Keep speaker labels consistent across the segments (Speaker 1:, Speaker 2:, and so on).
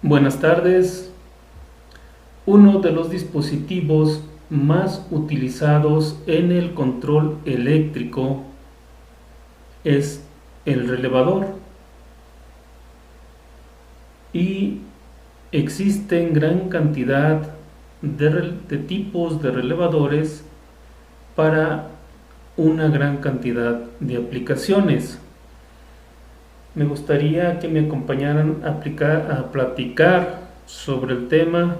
Speaker 1: Buenas tardes. Uno de los dispositivos más utilizados en el control eléctrico es el relevador, y existen gran cantidad de tipos de relevadores para una gran cantidad de aplicaciones. Me gustaría que me acompañaran a platicar sobre el tema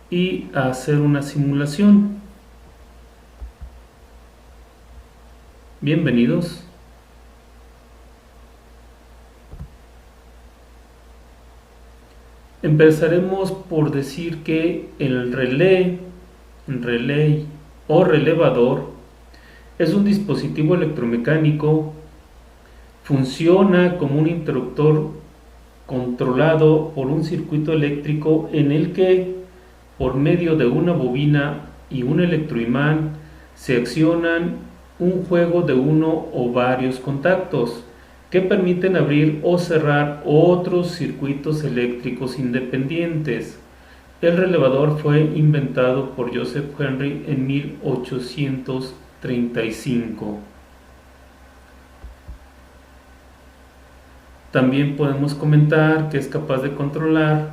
Speaker 1: y a hacer una simulación. Bienvenidos. Empezaremos por decir que el relé o relevador es un dispositivo electromecánico. Funciona como un interruptor controlado por un circuito eléctrico en el que, por medio de una bobina y un electroimán, se accionan un juego de uno o varios contactos que permiten abrir o cerrar otros circuitos eléctricos independientes. El relevador fue inventado por Joseph Henry en 1835. También podemos comentar que es capaz de controlar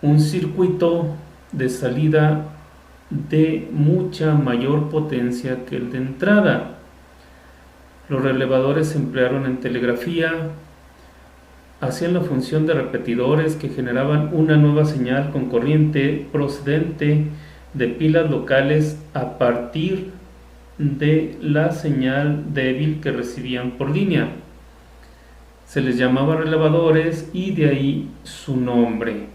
Speaker 1: un circuito de salida de mucha mayor potencia que el de entrada. Los relevadores se emplearon en telegrafía, hacían la función de repetidores que generaban una nueva señal con corriente procedente de pilas locales a partir de la señal débil que recibían por línea. Se les llamaba relevadores y de ahí su nombre.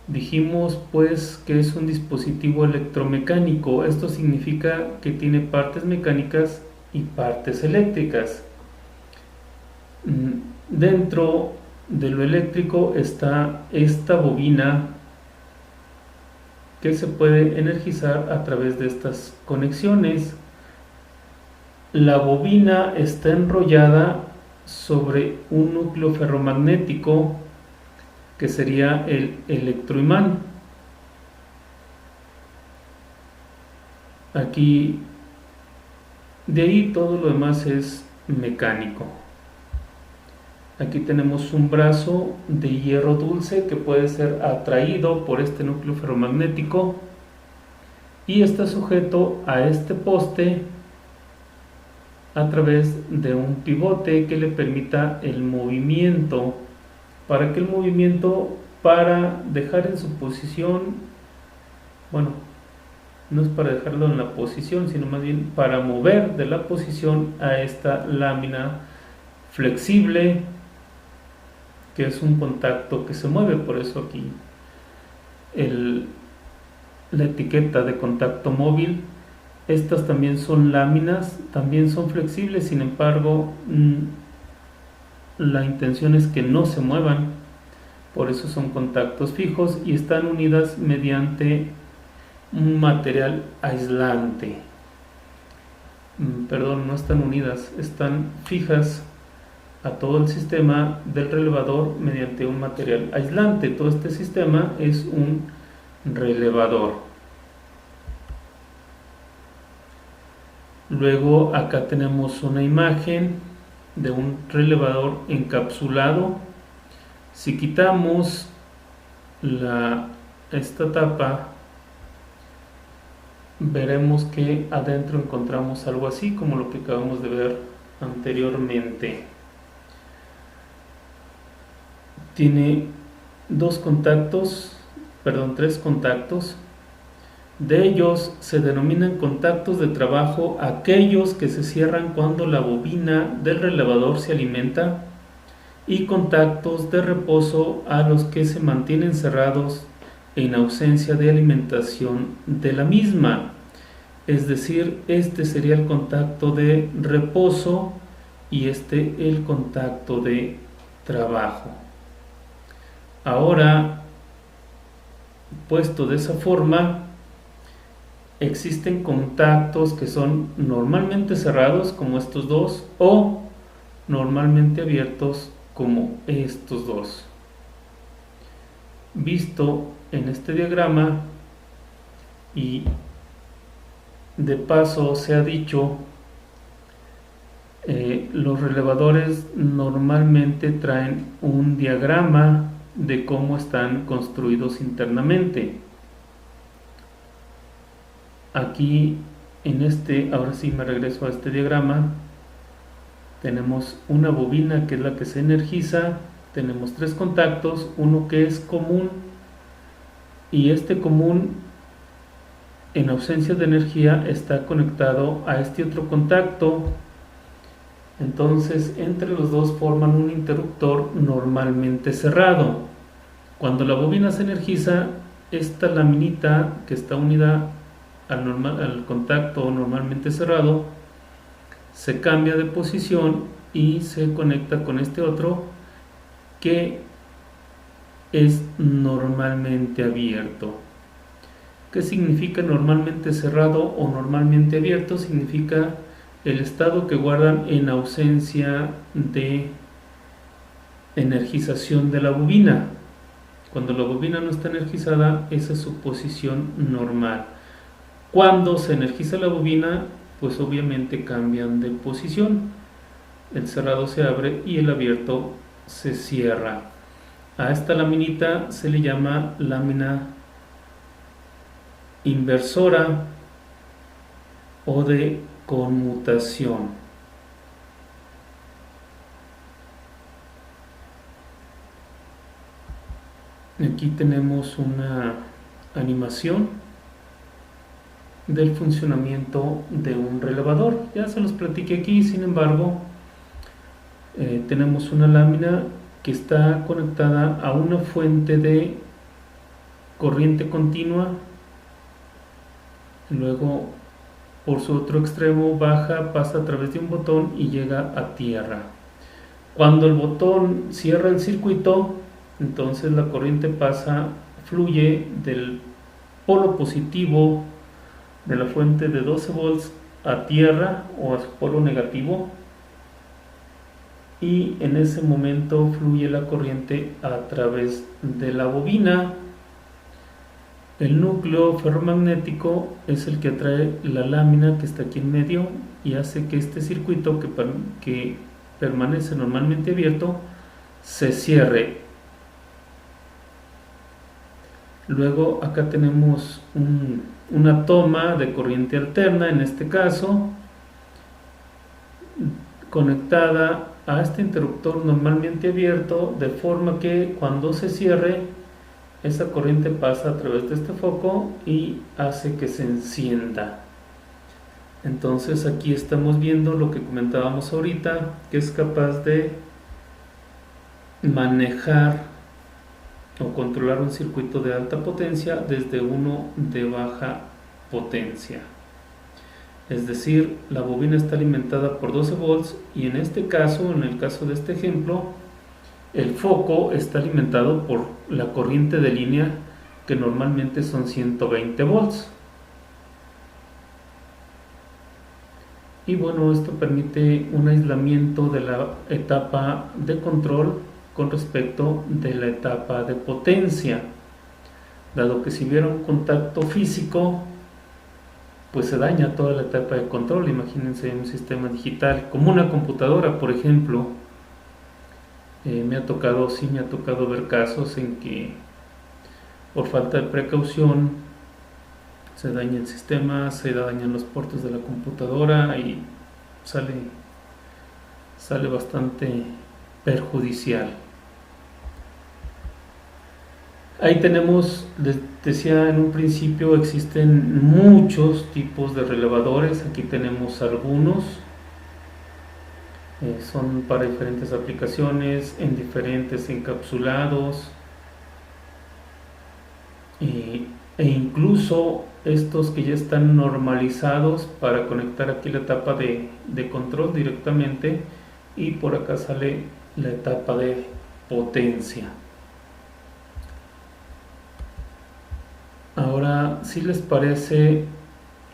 Speaker 1: Dijimos pues que es un dispositivo electromecánico. Esto significa que tiene partes mecánicas y partes eléctricas. Dentro de lo eléctrico está esta bobina que se puede energizar a través de estas conexiones. La bobina está enrollada sobre un núcleo ferromagnético que sería el electroimán. Aquí, de ahí todo lo demás es mecánico. Aquí tenemos un brazo de hierro dulce que puede ser atraído por este núcleo ferromagnético y está sujeto a este poste a través de un pivote que le permita el movimiento. Para que el movimiento, para dejar en su posición, bueno, no es para dejarlo en la posición, sino más bien para mover de la posición a esta lámina flexible, que es un contacto que se mueve. Por eso aquí la etiqueta de contacto móvil. Estas también son láminas, también son flexibles, sin embargo, la intención es que no se muevan, por eso son contactos fijos y están unidas mediante un material aislante. Perdón, no están unidas, están fijas a todo el sistema del relevador mediante un material aislante. Todo este sistema es un relevador. Luego acá tenemos una imagen de un relevador encapsulado. Si quitamos esta tapa, veremos que adentro encontramos algo así como lo que acabamos de ver anteriormente. Tiene tres contactos. De ellos se denominan contactos de trabajo aquellos que se cierran cuando la bobina del relevador se alimenta, y contactos de reposo a los que se mantienen cerrados en ausencia de alimentación de la misma. Es decir, este sería el contacto de reposo y este el contacto de trabajo. Ahora, puesto de esa forma, existen contactos que son normalmente cerrados, como estos dos, o normalmente abiertos, como estos dos. Visto en este diagrama, y de paso se ha dicho, los relevadores normalmente traen un diagrama de cómo están construidos internamente. Aquí ahora sí me regreso a este diagrama. Tenemos una bobina que es la que se energiza, tenemos 3 contactos, uno que es común, y este común, en ausencia de energía, está conectado a este otro contacto. Entonces entre los dos forman un interruptor normalmente cerrado. Cuando la bobina se energiza, esta laminita que está unida al contacto normalmente cerrado se cambia de posición y se conecta con este otro que es normalmente abierto. ¿Qué significa normalmente cerrado o normalmente abierto? Significa el estado que guardan en ausencia de energización de la bobina. Cuando la bobina no está energizada, esa es su posición normal. Cuando se energiza la bobina, pues obviamente cambian de posición. El cerrado se abre y el abierto se cierra. A esta laminita se le llama lámina inversora o de conmutación. Aquí tenemos una animación del funcionamiento de un relevador. Ya se los platiqué aquí, sin embargo, tenemos una lámina que está conectada a una fuente de corriente continua, luego por su otro extremo baja, pasa a través de un botón y llega a tierra. Cuando el botón cierra el circuito, entonces la corriente fluye del polo positivo de la fuente de 12 volts a tierra o a su polo negativo, y en ese momento fluye la corriente a través de la bobina. El núcleo ferromagnético es el que atrae la lámina que está aquí en medio y hace que este circuito que permanece normalmente abierto se cierre. Luego acá tenemos una toma de corriente alterna, en este caso, conectada a este interruptor normalmente abierto, de forma que cuando se cierre, esa corriente pasa a través de este foco y hace que se encienda. Entonces aquí estamos viendo lo que comentábamos ahorita, que es capaz de manejar o controlar un circuito de alta potencia desde uno de baja potencia. Es decir, la bobina está alimentada por 12 volts y en este caso, en el caso de este ejemplo, el foco está alimentado por la corriente de línea, que normalmente son 120 volts. Y bueno, esto permite un aislamiento de la etapa de control con respecto de la etapa de potencia, dado que si hubiera un contacto físico, pues se daña toda la etapa de control. Imagínense un sistema digital como una computadora, por ejemplo. Me ha tocado ver casos en que por falta de precaución se daña el sistema, se dañan los puertos de la computadora y sale bastante perjudicial. Ahí tenemos, les decía en un principio, existen muchos tipos de relevadores. Aquí tenemos algunos. Son para diferentes aplicaciones, en diferentes encapsulados, e incluso estos que ya están normalizados para conectar aquí la etapa de control directamente, y por acá sale la etapa de potencia. Ahora, si les parece,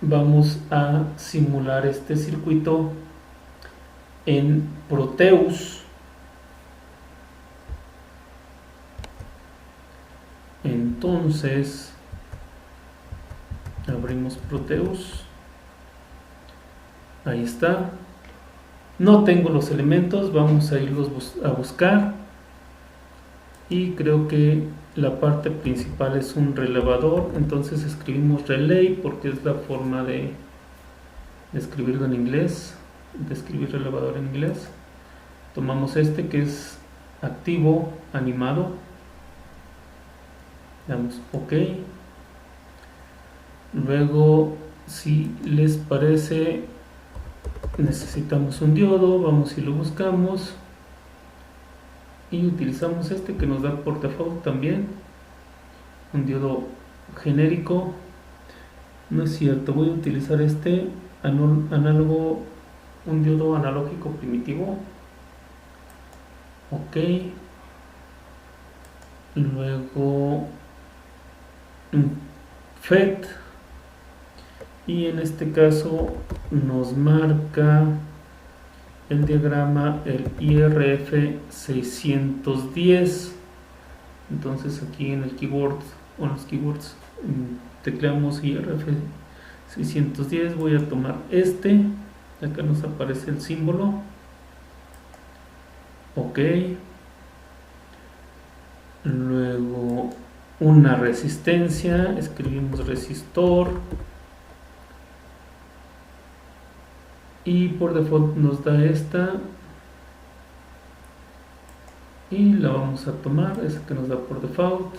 Speaker 1: vamos a simular este circuito en Proteus. Entonces abrimos Proteus, ahí está. No tengo los elementos, vamos a irlos a buscar y creo que la parte principal es un relevador, entonces escribimos relay porque es la forma de escribirlo en inglés, de escribir relevador en inglés. Tomamos este que es activo animado, damos OK. Luego, si les parece, necesitamos un diodo, vamos y lo buscamos y utilizamos este que nos da por default también, un diodo genérico. No es cierto, voy a utilizar este análogo, un diodo analógico primitivo. OK. Luego un FET, y en este caso nos marca el diagrama el IRF 610. Entonces aquí en el keyboard o en los keywords tecleamos IRF 610. Voy a tomar este, acá nos aparece el símbolo. OK. Luego una resistencia, escribimos resistor y por default nos da esta y la vamos a tomar, esa que nos da por default.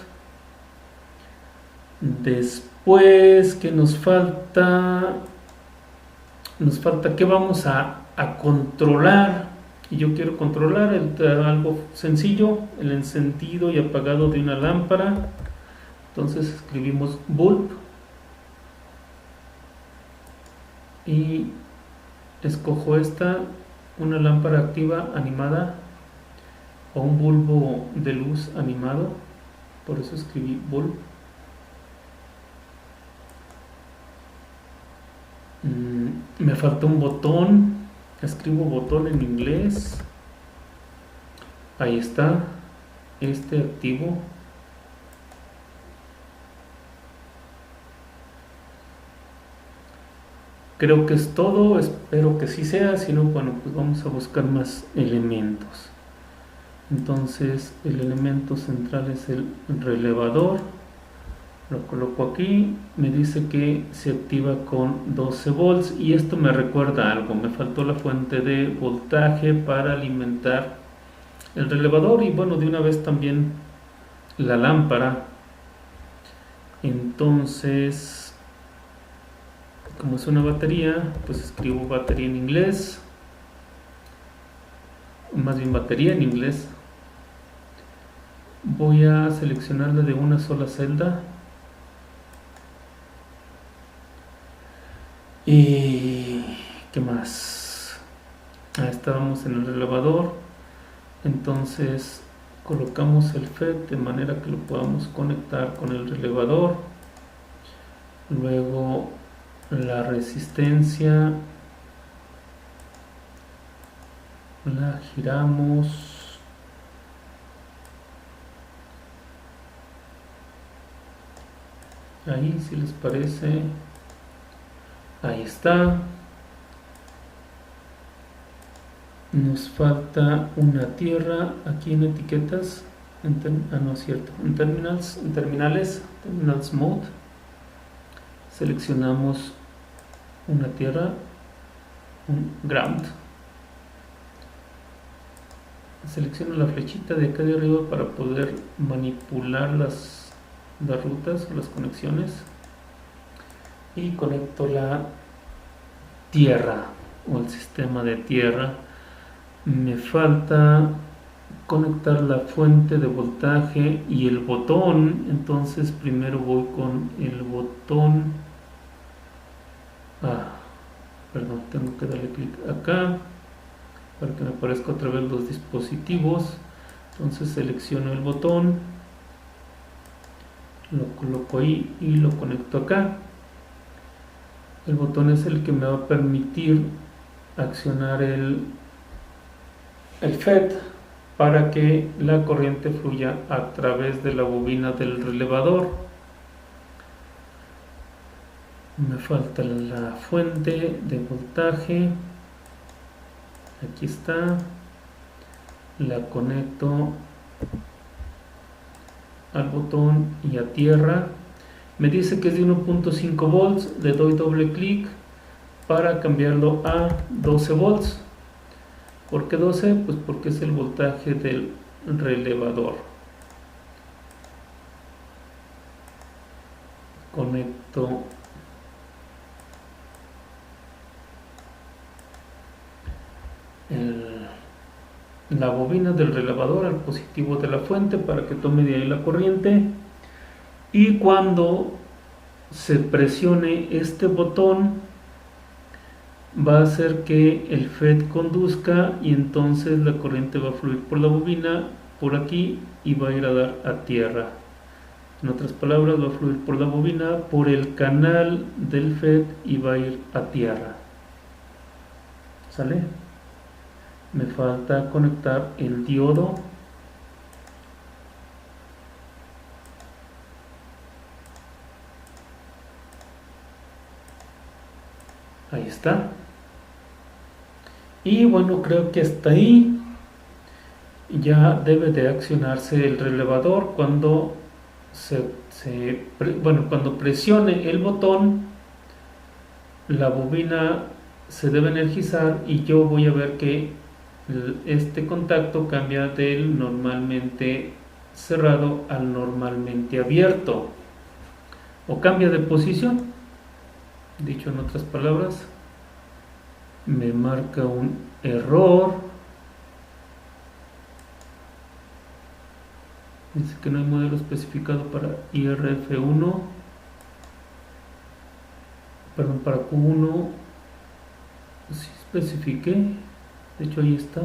Speaker 1: Después, ¿qué nos falta? Nos falta que vamos a controlar, y yo quiero controlar algo sencillo, el encendido y apagado de una lámpara. Entonces escribimos bulb y escojo esta, una lámpara activa animada o un bulbo de luz animado, por eso escribí bulb. Me falta un botón, escribo botón en inglés, ahí está, este activo. Creo que es todo, espero que sí sea, si no, bueno, pues vamos a buscar más elementos. Entonces el elemento central es el relevador, lo coloco aquí, me dice que se activa con 12 volts y esto me recuerda algo, me faltó la fuente de voltaje para alimentar el relevador y bueno, de una vez también la lámpara. Entonces, como es una batería, pues escribo batería en inglés, más bien batería en inglés. Voy a seleccionarla de una sola celda y ¿qué más? Estábamos en el relevador, entonces colocamos el FET de manera que lo podamos conectar con el relevador. Luego la resistencia la giramos ahí, si les parece, ahí está. Nos falta una tierra aquí en etiquetas, no es cierto, en terminales mode, seleccionamos una tierra, un ground, selecciono la flechita de acá de arriba para poder manipular las rutas o las conexiones y conecto la tierra o el sistema de tierra. Me falta conectar la fuente de voltaje y el botón, entonces primero voy con el botón. Perdón, tengo que darle clic acá para que me aparezca otra vez los dispositivos. Entonces selecciono el botón, lo coloco ahí y lo conecto acá. El botón es el que me va a permitir accionar el FET. para que la corriente fluya a través de la bobina del relevador. Me falta la fuente de voltaje. Aquí está. La conecto al botón y a tierra. Me dice que es de 1.5 volts. Le doy doble clic para cambiarlo a 12 volts. ¿Por qué 12? Pues porque es el voltaje del relevador. Conecto la bobina del relevador al positivo de la fuente para que tome de ahí la corriente, y cuando se presione este botón va a hacer que el FET conduzca, y entonces la corriente va a fluir por la bobina por aquí y va a ir a dar a tierra. En otras palabras, va a fluir por la bobina, por el canal del FET, y va a ir a tierra. ¿Sale? Me falta conectar el diodo. Ahí está. Y bueno, creo que hasta ahí ya debe de accionarse el relevador. Cuando cuando presione el botón, la bobina se debe energizar y yo voy a ver que este contacto cambia del normalmente cerrado al normalmente abierto, o cambia de posición. Dicho en otras palabras, me marca un error. Dice que no hay modelo especificado para IRF1, perdón, para Q1. Sí especifiqué, de hecho ahí está.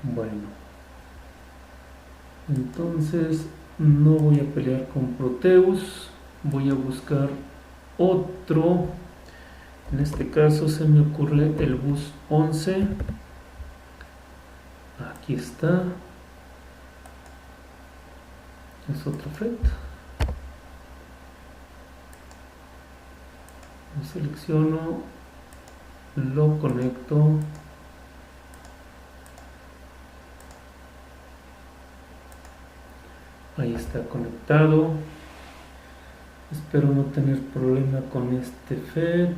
Speaker 1: Bueno, entonces no voy a pelear con Proteus, voy a buscar otro. En este caso se me ocurre el bus 11. Aquí está. Es otro FET. Lo selecciono, lo conecto. Ahí está conectado. Espero no tener problema con este FET.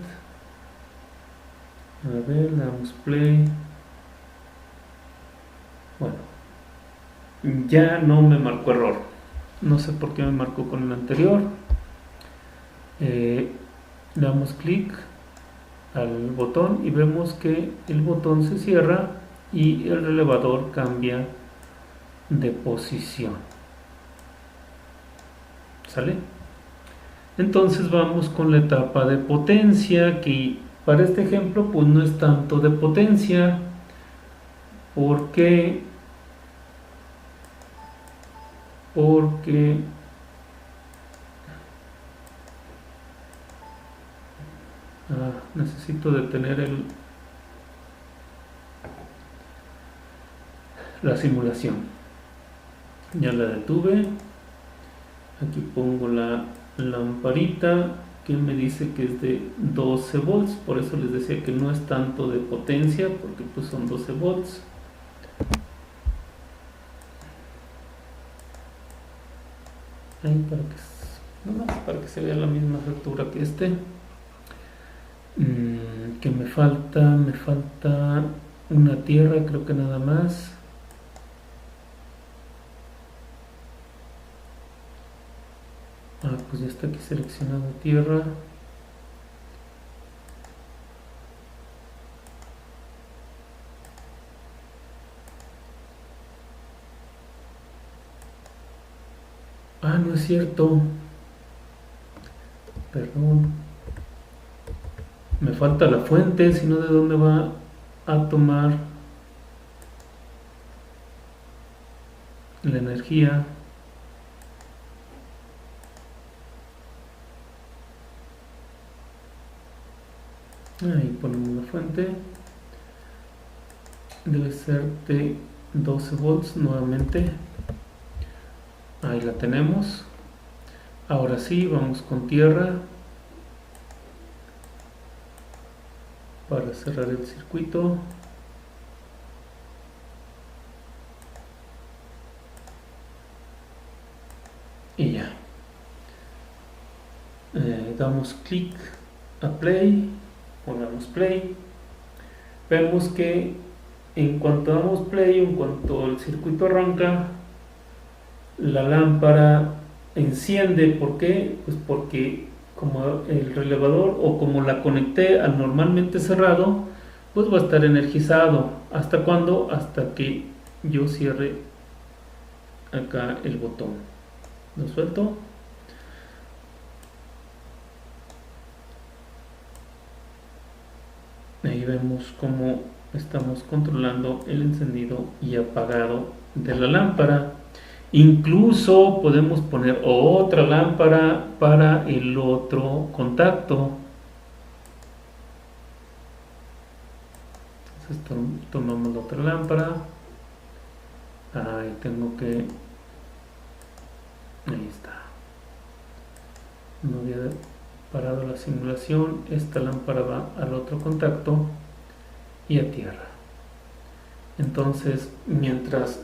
Speaker 1: A ver, le damos play. Bueno, ya no me marcó error. No sé por qué me marcó con el anterior. Le damos clic al botón y vemos que el botón se cierra y el relevador cambia de posición. ¿Sale? Entonces vamos con la etapa de potencia, que para este ejemplo pues no es tanto de potencia, porque necesito detener la simulación. Ya la detuve. Aquí pongo la lamparita que me dice que es de 12 volts, por eso les decía que no es tanto de potencia, porque pues son 12 volts. Ahí para que se vea la misma factura que este. Que me falta una tierra, creo que nada más. Pues ya está aquí seleccionado tierra. No es cierto. Perdón. Me falta la fuente, si no, ¿de dónde va a tomar la energía? Ahí ponemos la fuente, debe ser de 12 volts nuevamente. Ahí la tenemos. Ahora sí, vamos con tierra para cerrar el circuito. Y ya. Damos clic a play, ponemos play. Vemos que en cuanto damos play, en cuanto el circuito arranca, la lámpara enciende. ¿Por qué? Pues porque como el relevador o como la conecté al normalmente cerrado, pues va a estar energizado. ¿Hasta cuándo? Hasta que yo cierre acá el botón. Lo suelto. Ahí vemos cómo estamos controlando el encendido y apagado de la lámpara. Incluso podemos poner otra lámpara para el otro contacto. Entonces tomamos la otra lámpara. Ahí tengo que... Ahí está. No había parado la simulación. Esta lámpara va al otro contacto y a tierra. Entonces, mientras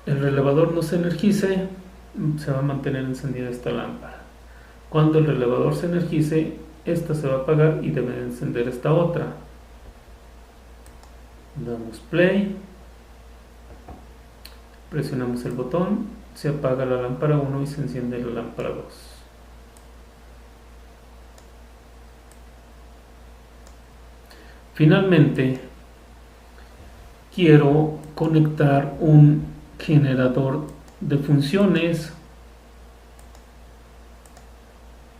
Speaker 1: el relevador no se energice, se va a mantener encendida esta lámpara. Cuando el relevador se energice, esta se va a apagar y debe encender esta otra. Damos play, presionamos el botón, se apaga la lámpara 1 y se enciende la lámpara 2. Finalmente, quiero conectar un generador de funciones.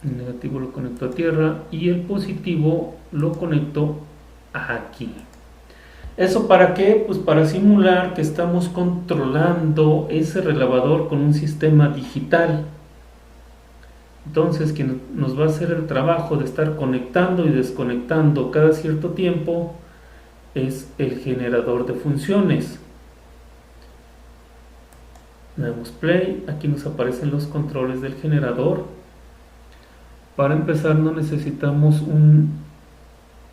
Speaker 1: El negativo lo conecto a tierra y el positivo lo conecto aquí. ¿Eso para qué? Pues para simular que estamos controlando ese relevador con un sistema digital. Entonces, quien nos va a hacer el trabajo de estar conectando y desconectando cada cierto tiempo es el generador de funciones. Le damos play, aquí nos aparecen los controles del generador. Para empezar no necesitamos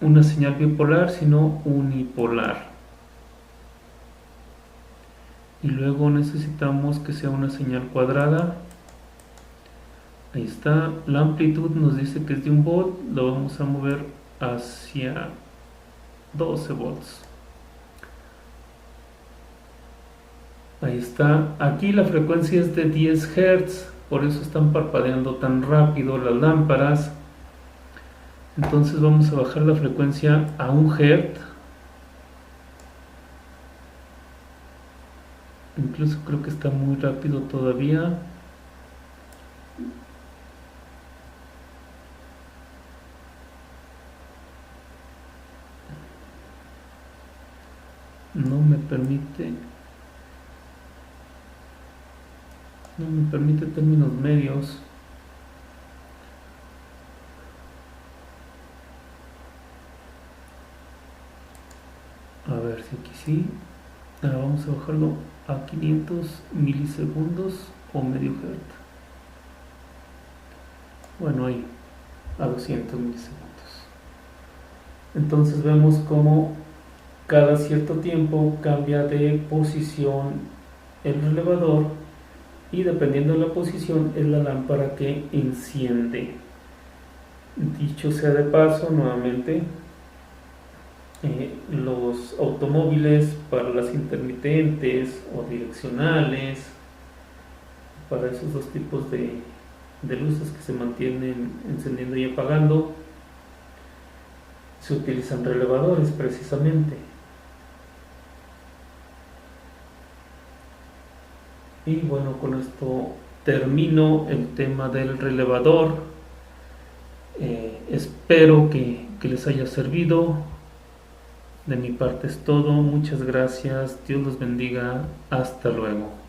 Speaker 1: una señal bipolar, sino unipolar. Y luego necesitamos que sea una señal cuadrada. Ahí está. La amplitud nos dice que es de 1 volt, lo vamos a mover hacia 12 volts. Ahí está. Aquí la frecuencia es de 10 Hz, por eso están parpadeando tan rápido las lámparas. Entonces vamos a bajar la frecuencia a 1 Hz. Incluso creo que está muy rápido todavía. No me permite términos medios. A ver si aquí sí. Ahora vamos a bajarlo a 500 milisegundos o medio hertz. Bueno, ahí a 200 milisegundos. Entonces vemos cómo cada cierto tiempo cambia de posición el relevador y dependiendo de la posición es la lámpara que enciende. Dicho sea de paso, nuevamente, los automóviles para las intermitentes o direccionales, para esos dos tipos de luces que se mantienen encendiendo y apagando, se utilizan relevadores precisamente. Y bueno, con esto termino el tema del relevador. Espero que les haya servido. De mi parte es todo. Muchas gracias. Dios los bendiga. Hasta luego.